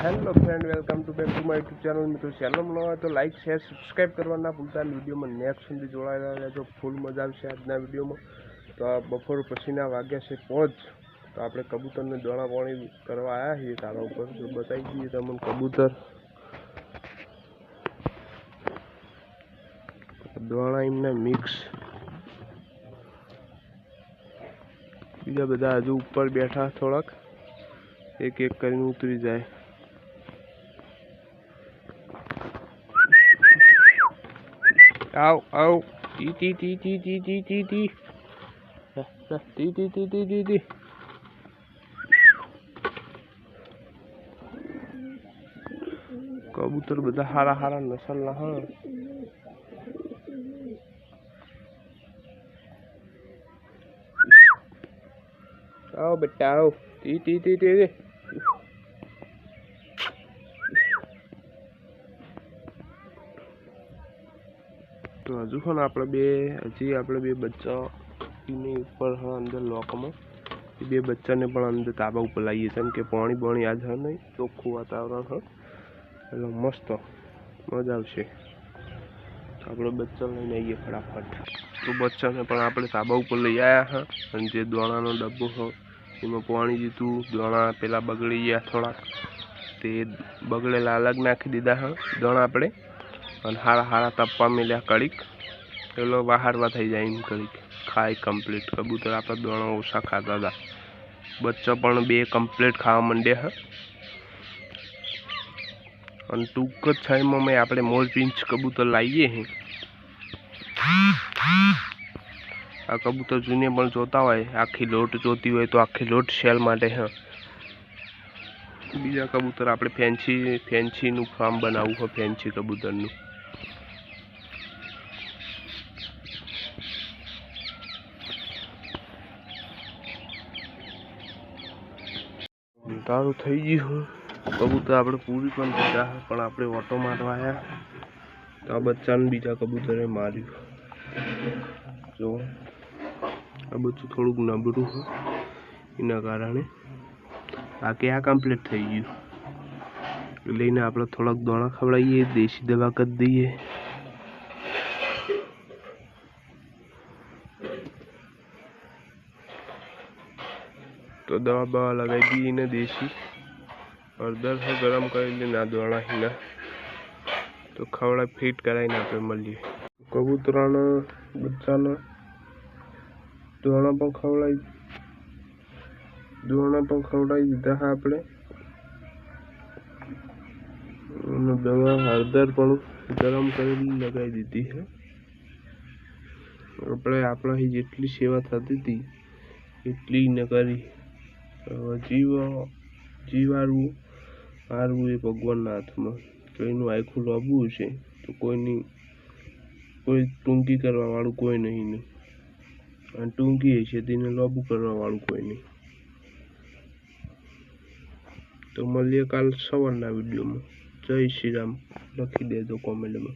Hello friend, welcome to back to my YouTube channel. मित्रों channel में नवा तो लाइक शेयर सब्सक्राइब करवा ना भूलता। वीडियो में नेक्स्ट सुधी जोड़ाया रहेजो। फूल मजा आवशे आजना वीडियो में। तो आ बपोर पछीना वाग्या छे 5। तो आपणे कबूतर ने दाणा पाणी करवा आया छीए तारा ऊपर। तो बताई दीए तमने कबूतर दाणा एमने मिक्स। बीजा बधा हजू ऊपर बैठा, थोड़ाक एक एक करीने उतरी जाए। आओ आओ T T T T T T T T T T T T T T. कबूतर बधा हारा हारा नस्लना। हाँ आओ बेटा आओ टी टी टी टी। तो हजू पण आपणे बे बच्चा ऊपर हाँ अंदर लॉक में बे बच्चा ने पण अंदर ताबा ऊपर लाइए केम के पानी बाणी आज है नहीं, चोख्खुं वातावरण है એટલે मस्त मजा आवशे। આપણે बच्चा लईने आવીए फटाफट। तो बच्चा ने पण आपणे ताबा ऊपर लई आया है अने जे दाणानो डब्बो है एमां पाणी दीधुं। दाणा पेला बगड़ी गया थोड़ा, ते बगड़ेला अलग नाखी दीधा है दाणा आपणे। अने हारा हारा तपवा मिल्या कड़ीक, पेलो वाहारवा थई जाए कड़ीक खाए कम्प्लीट। कबूतर आपणे दाणा ओछा खाता था, बच्चा पण 2 कम्प्लीट खावा मंड्या है। और टूंक ज समय में आपणे मोरपींछ कबूतर लावीए हैं। आ कबूतर जूने पण जोता होय, आखी लोट जोती होय तो आखी लोट सेल माटे है। बीजा कबूतर आपणे फेंसी नु फार्म बनावू है, फेंसी कबूतर नु। तारू थई गयुं कबूतर आपणे पूरी पण दीधा है, पण आपणे ऑटो मारवा आया तो आ बच्चा ने बीजा कबूतरे मार्युं। जो आ बच्चुं थोड़ुंक नबळुं है एना कारणे। बाकी आ कम्प्लीट थई गयुं। लईने आपणे थोड़ाक दाणा खवड़ावीए, देशी दवा कर दईए। तो दवा बवा लगाई दी ने देशी। हळदर है गरम कर लेना दाणा हीना तो खवड़ा फीट कराईने आपणे मळीए। कबूतराना बच्चाना दाणा पण खवड़ाई दीधा है आपणे। दवा हळदर पण गरम करीने लगाई दीधी है। आपणे आपणाथी जेटली सेवा थती थी एटली न करी। जीवाड़ू हारवू ए भगवान हाथ में। कोईनु आखुं लांबू हशे तो कोई टूंकी करवा वाळुं कोई नहीं ने, अने टूंकी हशे तेने लांबू करवा वाळुं कोई नहीं। तो मळीए काल सवारना वीडियो में। जय श्री राम लखी देजो कॉमेंट में।